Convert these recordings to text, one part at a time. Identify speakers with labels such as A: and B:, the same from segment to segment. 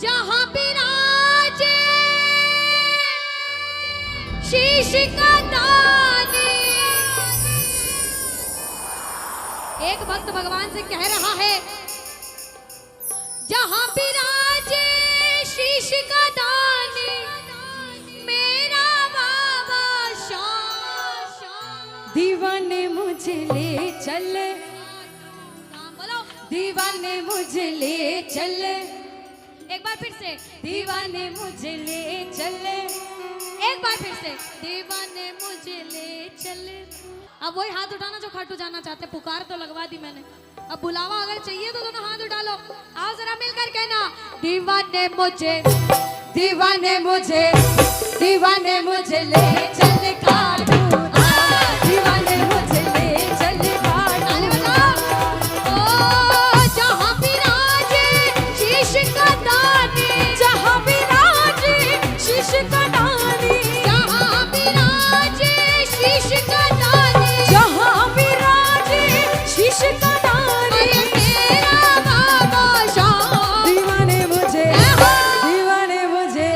A: जहां विराजे शीश का दानी। एक भक्त भगवान से कह रहा है, जहां विराजे शीश का दानी मेरा बाबा शाह।
B: दीवाने मुझे ले चल,
A: बोलो
B: दीवाने मुझे ले चल,
A: एक बार फिर से,
B: दीवाने मुझे ले चल,
A: एक बार फिर से, दीवाने मुझे ले चल। अब वही हाथ उठाना जो खाटू जाना चाहते, पुकार तो लगवा दी मैंने, अब बुलावा अगर चाहिए तो दोनों हाथ उठा लो। आओ जरा मिलकर कहना, दीवाने मुझे,
B: दीवाने मुझे, दीवाने मुझे ले चल खाटू धाम, दीवाने मुझे ले चल खाटू धाम।
A: ओ जहां विराजे शीश का दानी,
B: जहां विराजे शीश का दानी,
A: जहां विराजे शीश का दानी,
B: जहां विराजे शीश का दानी
A: मेरा बाबा शाह।
B: दीवाने मुझे, दीवाने मुझे,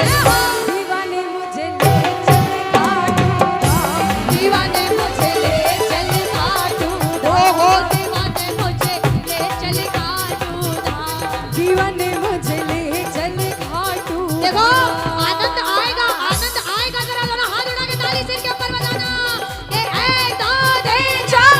B: दीवाने मुझे ले चल खाटू धाम,
A: दीवाने मुझे ले चल खाटू धाम, दीवाने मुझे ले चल खाटू धाम।
B: दीवाने मुझे ले चल खाटू
A: देखो
B: धाम।
A: आनंद आएगा, जरा दोनों हाथ उठा के ताली सिर के ऊपर बजाना। ये 1 2 3 4।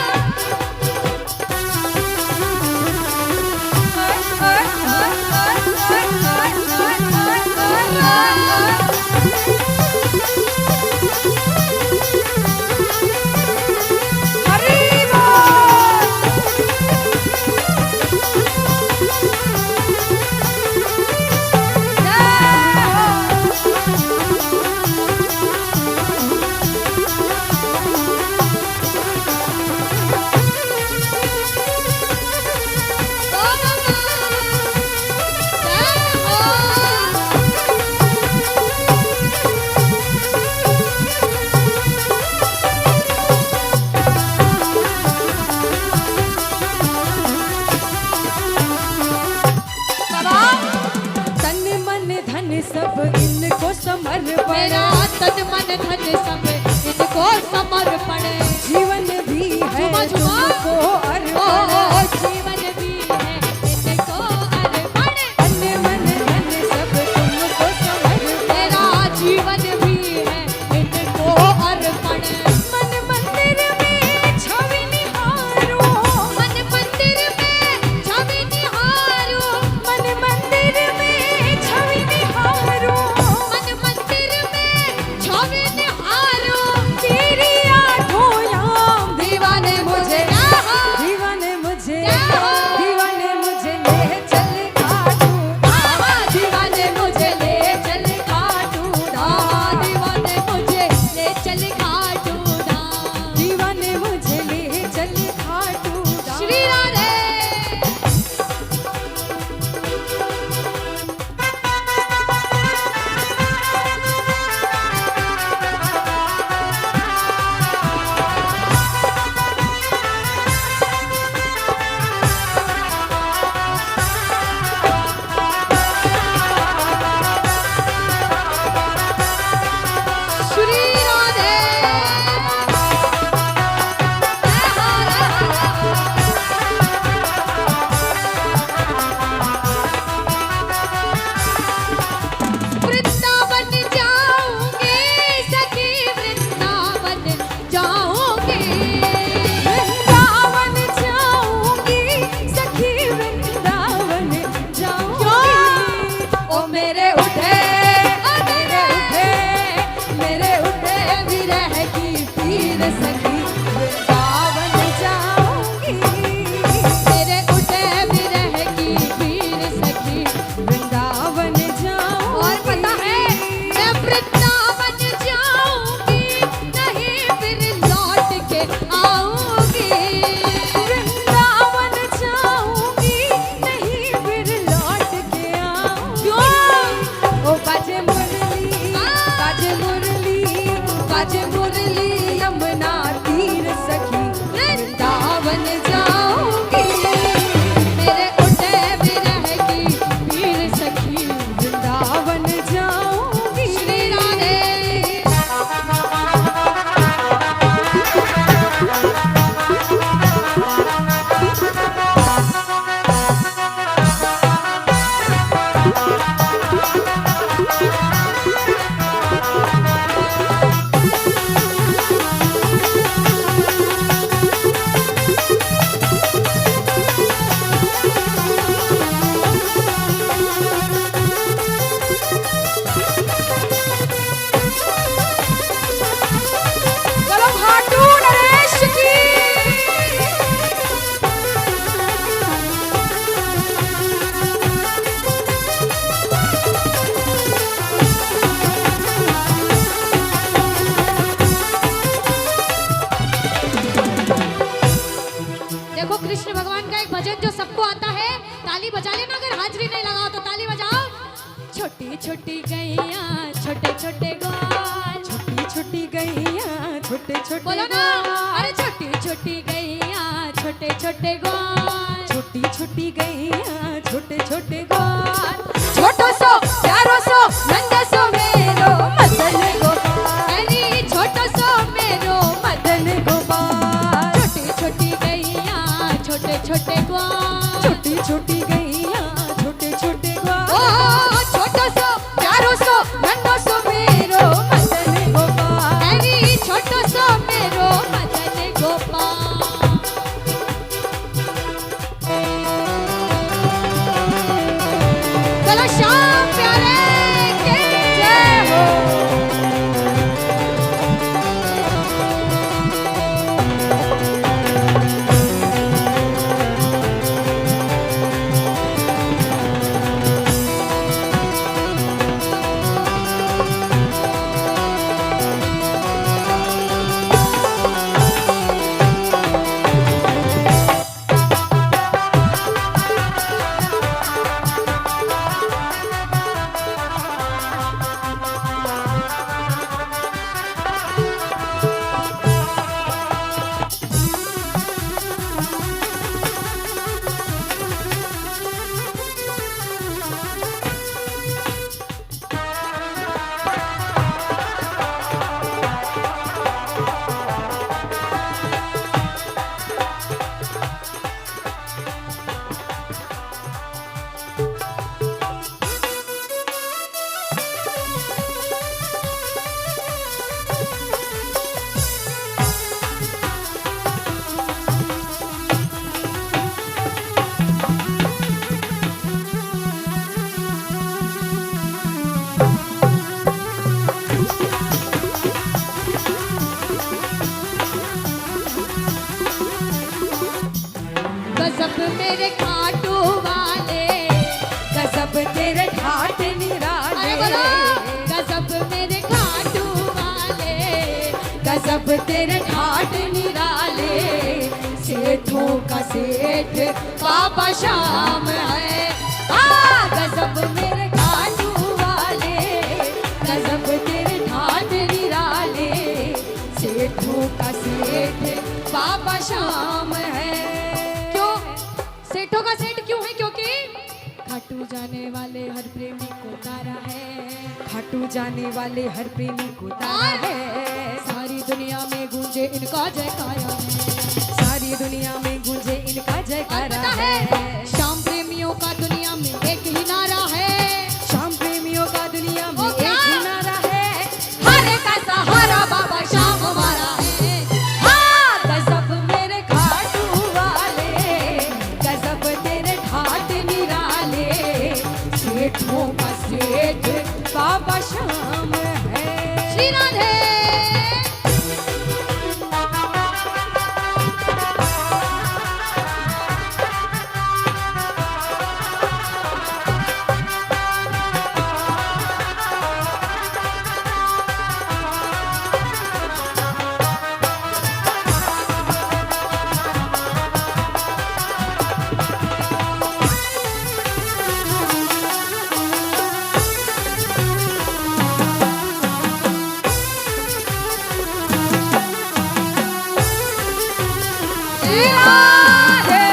B: तन मन धन सब इनको समर्पण,
A: मेरा तन मन धन सब इनको समर्पण।
B: जीवन भी है
A: झूमा, झूमा।
B: तुमको
A: ओ
B: अर्पण,
A: जीवन भी है इनको अर्पण।
B: तन मन धन सब तुमको समर्पण,
A: मेरा जीवन भी है इनको अर्पण।
B: मन मंदिर में छवि निहारो,
A: मन मंदिर में छवि निहारो,
B: मन मंदिर में छवि निहारो,
A: मन मंदिर में छवि निहारो।
B: तेरी आठों याम।
A: दीवाने मुझे
B: दीवाने मुझे,
A: हो?
B: दीवाने मुझे ले चल खाटू धाम,
A: दीवाने मुझे ले चल खाटू धाम, दीवाने मुझे ले चल खाटू धाम।
B: दीवाने मुझे ले चल खाटू धाम।
A: श्री राधे। श्री राधे। वृंदावन जाऊंगे सखी, वृंदावन जाऊंगे,
B: वृंदावन जाऊंगी सखी, वृंदावन जाऊंगी।
A: ओ मेरे उठे,
B: मेरे उठे, मेरे उठे विरह की पीर सखी, वृंदावन जाऊंगी।
A: मेरे उठे विरह की पीर सखी।
B: वृंदावन जाऊंगी।
A: और पता है मैं वृंदावन जाऊंगी, नहीं फिर लौट के आऊंगी।
B: वृंदावन जाऊंगी, नहीं फिर लौट के आऊंगी।
A: क्यों?
B: ओ बाजे मुरली, बाजे मुरली, बाजे मुरली यमुना तीर सखी, वृंदावन जाऊंगी।
A: मेरे उठे विरह की पीर सखी। छोटी छोटी गैया छोटे छोटे ग्वाल,
B: छोटी छोटी गैया छोटे छोटे
A: बोलो ना,
B: ग्वाल।
A: अरे छोटी छोटी गैया छोटे छोटे ग्वाल,
B: छोटी छोटी गैया छोटे छोटे ग्वाल। छोटो सो प्यारो सो नन्हा सो मेरो मदन गोपाल,
A: अरे छोटो सो मेरो
B: मदन गोपाल।
A: छोटी छोटी गैया छोटे छोटे ग्वाल,
B: छोटी छोटी गैया छोटे छोटे ग्वाल।
A: ओ छोटो सो
B: प्यारो सो नन्हा सो मेरो मदन गोपाल।
A: अरे छोटो सो मेरो मदन गोपाल। चलो श्याम प्यारे के
B: जय हो।
A: गजब मेरे खाटू वाले,
B: गजब तेरे ठाट निराले।
A: अरे बोलो गजब मेरे खाटू वाले,
B: गजब तेरे ठाट निराले। सेठों का सेठ बाबा श्याम है। गजब मेरे खाटू वाले, गजब तेरे ठाट निराले। सेठों का सेठ बाबा श्याम है।
A: क्यों सेठों का सेठ क्यों है? क्योंकि खाटू जाने वाले हर प्रेमी को तारा है,
B: खाटू जाने वाले हर प्रेमी को तारा है।
A: सारी दुनिया में गूंजे इनका जयकारा है,
B: सारी दुनिया में गूंजे इनका
A: और
B: जयकारा
A: पता
B: है।
A: है श्याम प्रेमियों का दुनिया में एक ही नारा है,
B: श्याम प्रेमियों का दुनिया में
A: ओ
B: एक
A: क्या?
B: ही नारा है।
A: हरे का सहारा बाबा श्याम हमारा है।
B: गजब मेरे खाटू वाले, गजब तेरे ठाट निराले। सेठों का सेठ बाबा श्याम है।
A: श्री राधे।
B: श्री राधे।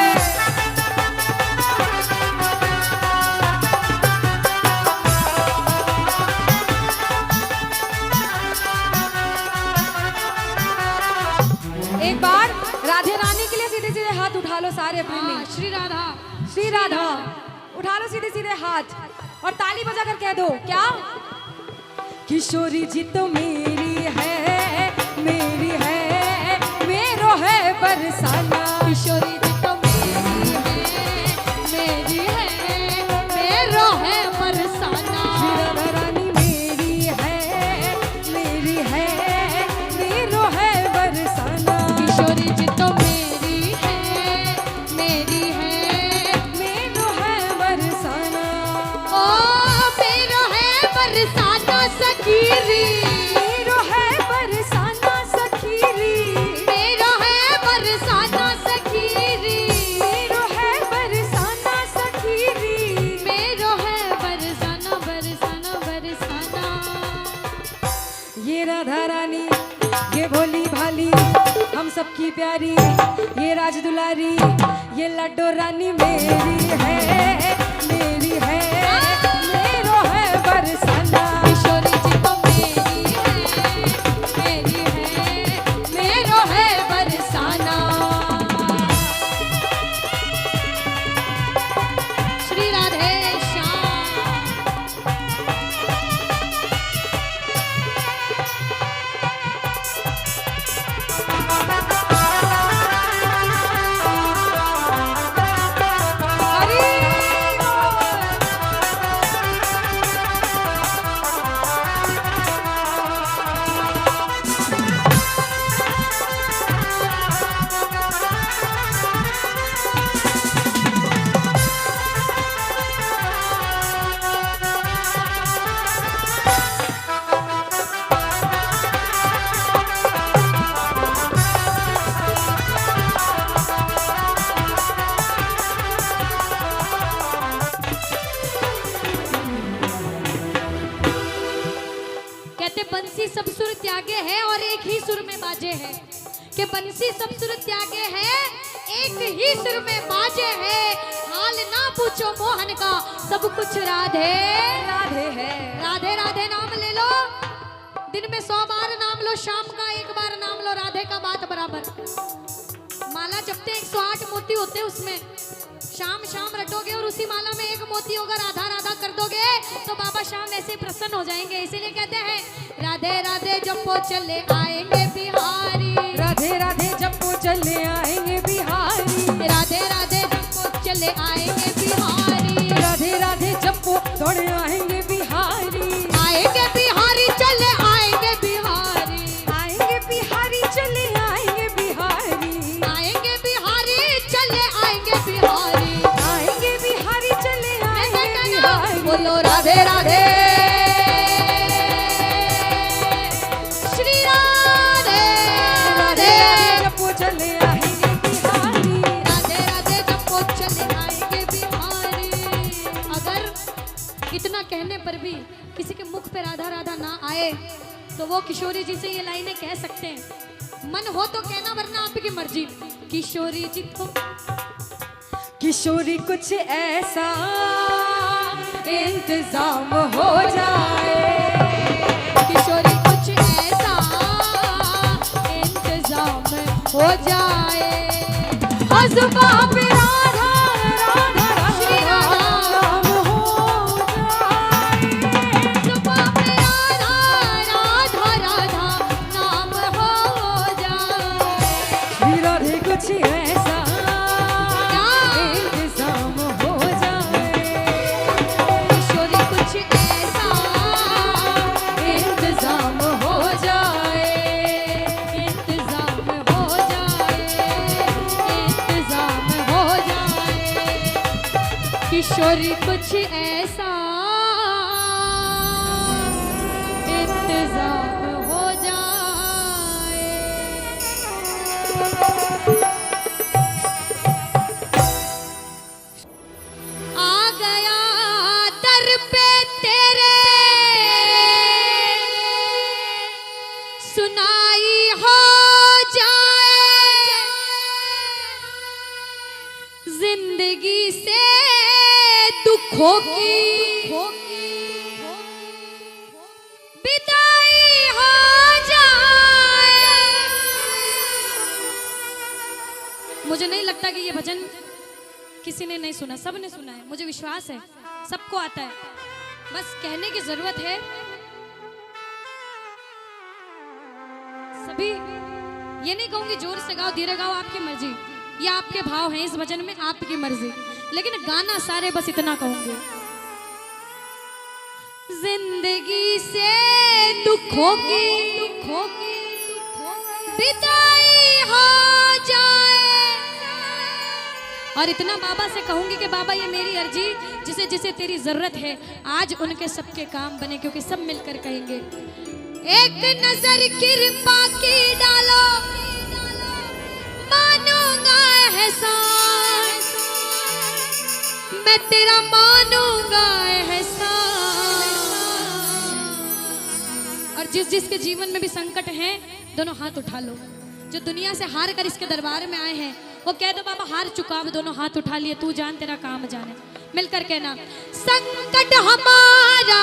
B: एक बार राधे रानी के लिए सीधे सीधे हाथ उठा लो सारे प्रेमी।
A: हाँ, श्री राधा।
B: श्री राधा उठा लो सीधे सीधे हाथ और ताली बजा कर कह दो क्या? किशोरी जी तो मेरी है, मेरी है, मेरो है बरसाना।
A: किशोरी जी तो मेरी है, मेरी है, मेरो है बरसाना।
B: श्री राधा रानी मेरी है, मेरी है, मेरो है बरसाना।
A: किशोरी जी तो मेरी है, मेरी है,
B: मेरो है बरसाना।
A: ओ मेरो है बरसाना सखीरी,
B: मेरो है बरसाना सखीरी।
A: मेरो है बरसाना
B: राधा रानी, ये भोली भाली हम सबकी प्यारी, ये राज दुलारी, ये लड्डू रानी मेरी है, मेरी है, मेरो है बरसाना।
A: किशोरी जी तो मेरी है, मेरो है बरसाना। श्री राधे श्याम। कहते बंसी सब सुर त्यागे है और एक ही सुर में बाजे है, कि बंसी सब सुर त्यागे है एक ही सुर में बाजे है। हाल ना पूछो मोहन का सब कुछ राधे
B: राधे है।
A: राधे राधे नाम ले लो, दिन में 100 बार नाम लो, शाम का 1 बार नाम लो, राधे का बात बराबर। माला जपते 108 मोती होते हैं उसमें, शाम शाम रटोगे और उसी माला में 1 मोती होगा, राधा राधा कर दोगे तो बाबा शाम ऐसे ही प्रसन्न हो जाएंगे। इसीलिए कहते हैं राधे राधे जपो चले आएंगे बिहारी,
B: राधे राधे जपो चले आएंगे बिहारी,
A: राधे राधे जपो चले आएंगे बिहारी,
B: राधे राधे जपो दौड़े आएंगे बिहारी,
A: आएंगे बिहारी चले आएंगे बिहारी,
B: आएंगे बिहारी चले आएंगे बिहारी,
A: आएंगे बिहारी चले आएंगे बिहारी,
B: आएंगे बिहारी चले आएंगे बिहारी।
A: बोलो राधे राधे श्री राधे राधे
B: जपो चले आएंगे बिहारी,
A: राधे राधे जपो चले आएंगे बिहारी। अगर इतना कहने पर भी किसी के मुख पे राधा राधा ना आए तो वो किशोरी जी से ये लाइनें कह सकते हैं, मन हो तो कहना वरना आपकी मर्जी। किशोरी जी तो
B: किशोरी कुछ ऐसा इंतजाम हो जाए,
A: किशोरी कुछ ऐसा इंतजाम हो जाए।
B: हज़ुबा पे राधा राधा
A: श्री राधा
B: राम हो जाए,
A: जुबा पे राधा राधा राधा नाम हो जाए।
B: श्री राधे कुछ ऐसा
A: क्या?
B: इंतजाम हो जाए,
A: किशोरी कुछ ऐसा
B: इंतजाम हो जाए,
A: इंतजाम हो जाए, इंतजाम हो जाए। किशोरी कुछ ऐसा इंतजाम हो जाए। आ गया दर पे तेरे सुनाई हो जाए, जिंदगी से दुखों की विदाई हो जाए। मुझे नहीं लगता कि ये भजन किसी ने नहीं सुना, सब ने सुना है, मुझे विश्वास है सबको आता है, बस कहने की जरूरत है। सभी ये नहीं कहूंगी जोर से गाओ धीरे गाओ, आपकी मर्जी, ये आपके भाव हैं इस भजन में, आपकी मर्जी, लेकिन गाना सारे बस इतना कहूंगी, जिंदगी से दुखों की विदाई हो जाए। और इतना बाबा से कहूंगी कि बाबा ये मेरी अर्जी, जिसे जिसे तेरी जरूरत है आज उनके सबके काम बने, क्योंकि सब मिलकर कहेंगे एक नजर कृपा की डालो, मानूंगा एहसान, मैं तेरा मानूंगा एहसान। और और जिस जिसके जीवन में भी संकट है दोनों हाथ उठा लो। जो दुनिया से हार कर इसके दरबार में आए हैं वो कह दो बाबा हार चुका, अब दोनों हाथ उठा लिए, तू जान तेरा काम जाने। मिलकर कहना, संकट हमारा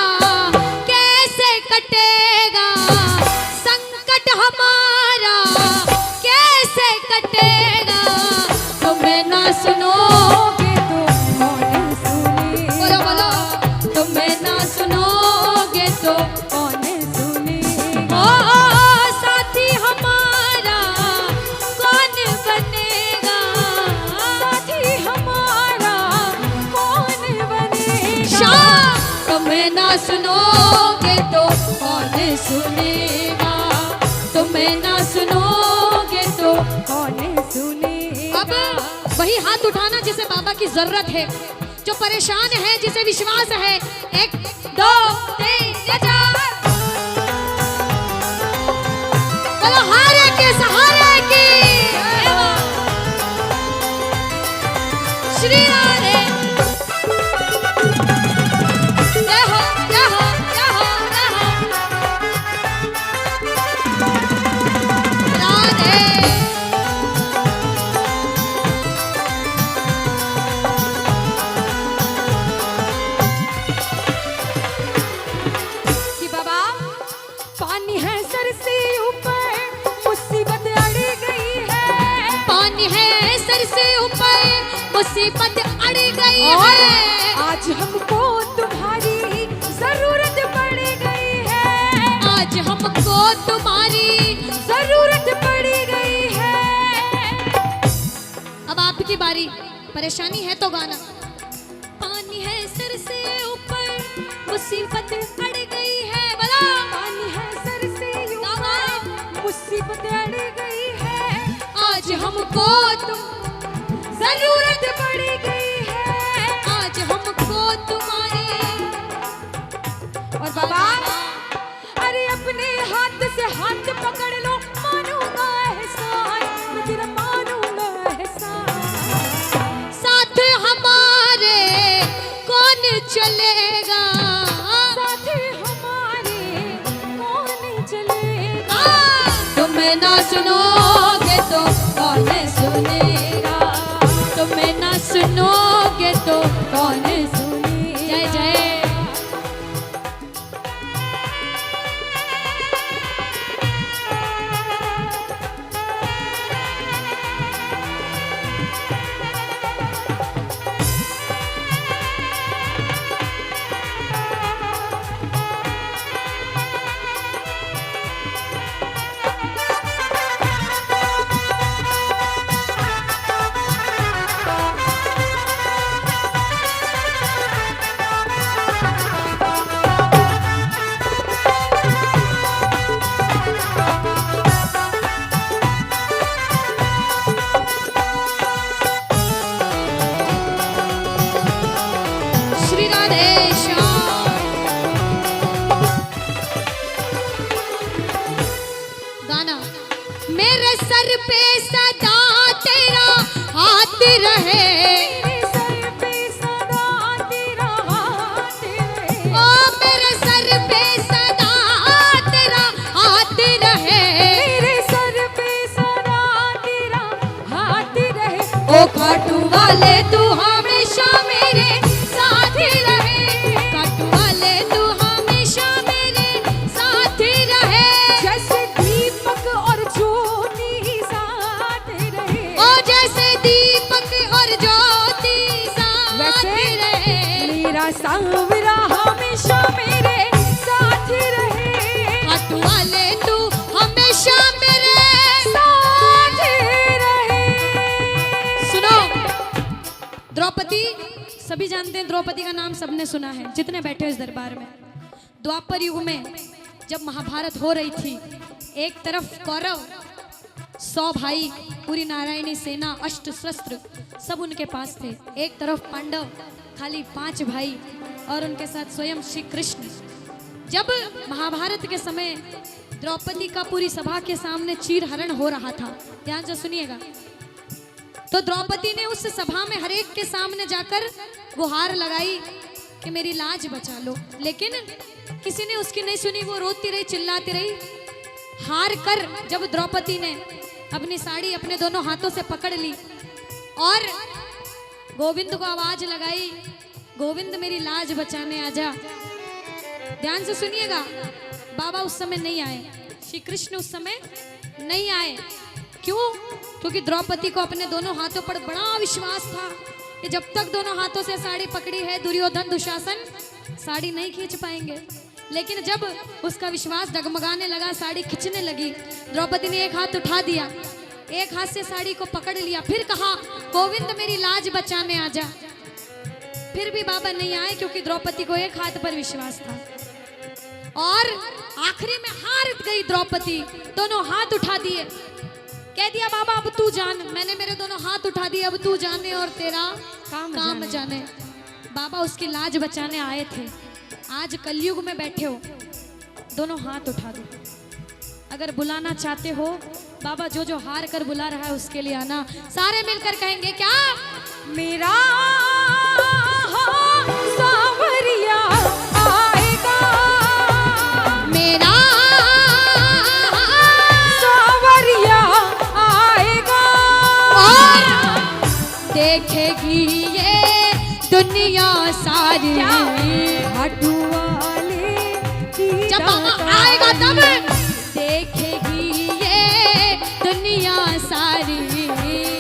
A: कैसे कटेगा, संकट हमारा कैसे कटेगा, तुम्हें ना सुनोगे तो कौन सुनेगा, बोलो बोलो, तुम्हें ना सुनोगे तो कौन सुनेगा, ओ साथी हमारा कौन बनेगा, साथी हमारा कौन बनेगा, तुम्हें ना सुनोगे तो कौन सुनेगा, तुम्हें ना सुनोगे तो कौन सुनेगा। अब वही हाथ उठाना जिसे बाबा की जरूरत है, जो परेशान है, जिसे विश्वास है। 1 2 3 4 बोलो हारे के सहारे की श्री राधे। जय हो जय हो जय हो जय हो राधे।
B: कि बाबा पानी है सर से ऊपर, मुसीबत अड़ गई है,
A: पानी है सर से ऊपर, मुसीबत अड़ गई
B: और
A: है,
B: आज हमको तुम्हारी जरूरत पड़ गई है,
A: आज हमको तुम्हारी।
B: जरूरत पड़ गई है।
A: अब आपकी बारी, परेशानी है तो गाना। पानी है सर से ऊपर, मुसीबत अड़ गई है, बोला
B: पानी है सर से ऊपर, मुसीबत अड़ गई है,
A: आज हमको तुम
B: जरूरत पड़ गई है,
A: आज हमको तुम्हारी।
B: और बाबा अरे अपने हाथ से हाथ पकड़ लो, मानूंगा एहसान, मैं तेरा मानूंगा एहसान,
A: साथ हमारे कौन चलेगा,
B: साथ हमारे कौन चलेगा,
A: तुम्हें ना सुनोगे तो कौन सुनेगा, तुम्हें ना सुनोगे तो कौन सुनेगा। जय जय। श्री राधे श्याम। गाना। मेरे सर पे सदा तेरा हाथ रहे,
B: मेरे सर पे सदा तेरा हाथ रहे,
A: ओ मेरे सर पे सदा तेरा हाथ रहे,
B: मेरे सर पे सदा तेरा हाथ रहे,
A: ओ खाटू वाले तू हमेशा मेरे साथ रहे, खाटू वाले तू हमेशा मेरे साथ रहे,
B: जैसे दीपक और ज्योति साथ रहे,
A: ओ जैसे दीपक और ज्योति साथ
B: वैसे
A: रहे,
B: मेरा सांवरा हमेशा मेरे साथ रहे,
A: खाटू वाले तू हमेशा मेरे
B: साथ रहे।
A: सुनो, द्रौपदी, सभी जानते हैं द्रौपदी का नाम सबने सुना है जितने बैठे इस दरबार में। द्वापर युग में जब महाभारत हो रही थी, एक तरफ कौरव 100 भाई, पूरी नारायणी सेना, अष्ट शस्त्र सब उनके पास थे, एक तरफ पांडव खाली 5 भाई और उनके साथ स्वयं श्री कृष्ण। जब महाभारत के समय द्रौपदी का पूरी सभा के सामने चीर हरण हो रहा था, ध्यान से सुनिएगा, तो द्रौपदी ने उस सभा में हर एक के सामने जाकर गुहार लगाई कि मेरी लाज बचा लो, लेकिन किसी ने उसकी नहीं सुनी। वो रोती रही, चिल्लाती रही। हार कर जब द्रौपदी ने अपनी साड़ी अपने दोनों हाथों से पकड़ ली और गोविंद को आवाज लगाई, गोविंद मेरी लाज बचाने आजा। ध्यान से सुनिएगा, बाबा उस समय नहीं आए, श्री कृष्ण उस समय नहीं आए। क्यों? क्योंकि द्रौपदी को अपने दोनों हाथों पर बड़ा विश्वास था कि जब तक दोनों हाथों से साड़ी पकड़ी है दुर्योधन दुशासन साड़ी नहीं खींच पाएंगे। लेकिन जब उसका विश्वास डगमगाने लगा, साड़ी खींचने लगी, द्रौपदी ने एक हाथ उठा दिया, एक हाथ से साड़ी को पकड़ लिया, फिर कहा गोविंद मेरी लाज बचाने आजा। फिर भी बाबा नहीं आए क्योंकि द्रौपदी को एक हाथ पर विश्वास था। और आखिरी में हार गई द्रौपदी, दोनों हाथ उठा दिए, कह दिया बाबा अब तू जान, मैंने मेरे दोनों हाथ उठा दिए, अब तू जाने और तेरा काम जाने। बाबा उसकी लाज बचाने आए थे। आज कलयुग में बैठे हो, दोनों हाथ उठा दो। अगर बुलाना चाहते हो, बाबा जो जो हार कर बुला रहा है उसके लिए आना। सारे मिलकर कहेंगे क्या?
B: मेरा सांवरिया आएगा,
A: मेरा
B: सांवरिया आएगा,
A: और देखेगी ये दुनिया सारी।
B: खाटू वाले की
A: जब बाबा आएगा तब देखेगी ये दुनिया सारी।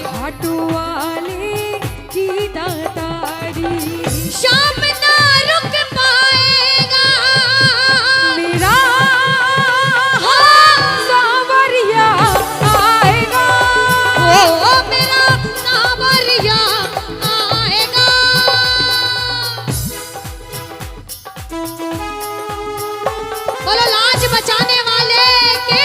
B: खाटू वाले की दातारी।
A: शाम ना रुक पाएगा
B: मेरा सांवरिया आएगा,
A: ओ मेरा सांवरिया आएगा। बोलो लाज बचाने वाले के।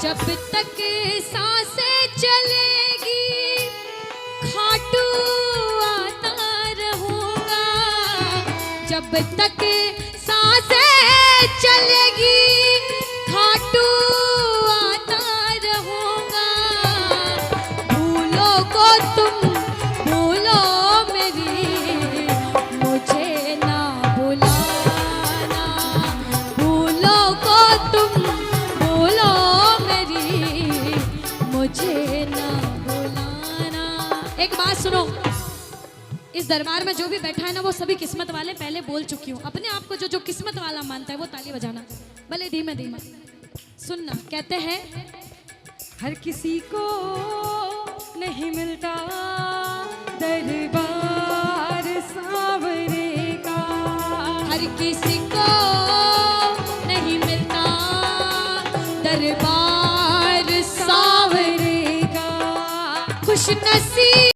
A: जब तक सांसें चलेगी खाटू आता रहूंगा, जब तक सांसें चलेगी खाटू आता रहूंगा। भूलो को तुम भूलो मेरी, मुझे ना भुलाना। भूलो को तुम भूलो मुझे ना बुलाना। एक बात सुनो, इस दरबार में जो भी बैठा है ना वो सभी किस्मत वाले। पहले बोल चुकी हूँ, अपने आप को जो जो किस्मत वाला मानता है वो ताली बजाना, भले धीमे धीमे। सुनना, कहते हैं
B: हर किसी को नहीं मिलता दरबार सांवरे का,
A: हर किसी को नहीं मिलता दरबार सांवरे का। खुश नसीब